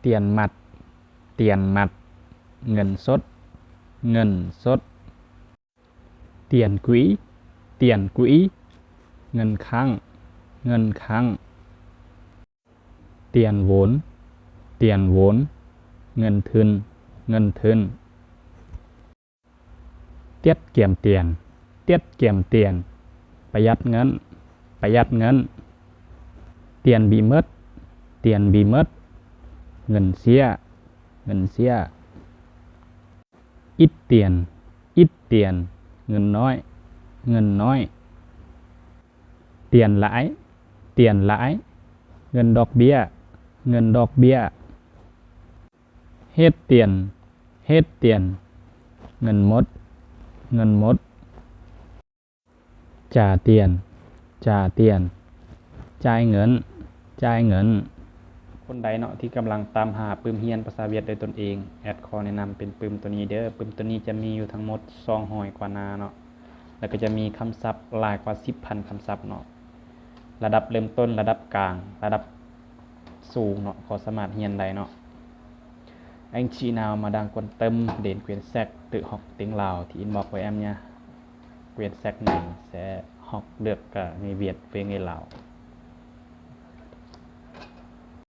tiền mặt tiền mặt เงินสดเงินสด tiền quỹ tiền quỹ เงินครั้งเงินครั้ง tiền vốn tiền vốn เงินทุนเงินทุน tiết kiệm tiền tiết kiệm tiền ประหยัดเงินประหยัดเงิน tiền bị mất tiền bị mất เงินเสียเงินเสีย ít tiền ít tiền เงินน้อยเงินน้อย tiền lãi tiền lãi เงินดอกเบี้ยเงินดอกเบี้ย hết tiền hết tiền เงินหมดเงินหมด trả tiền trả tiền จ่ายเงินจ่ายเงิน คนใดเนาะที่กำลังตามหาปึ้มเรียนภาษาเวียดโดยตนเองแอดขอแนะนำเป็นปึ้มตัวนี้เด้อปึ้มตัวนี้จะมีอยู่ทั้งหมด200กว่าหน้าเนาะแล้วก็จะมีคำศัพท์หลายกว่า 10,000 คำศัพท์เนาะระดับเริ่มต้นระดับกลางระดับสูงเนาะก็สามารถเรียนได้เนาะ Anh chị nào mà đang quan tâm đến quyển sách tự học tiếng Lào thì inbox với em nha. Quyển sách này sẽ học được cả người Việt với người Lào.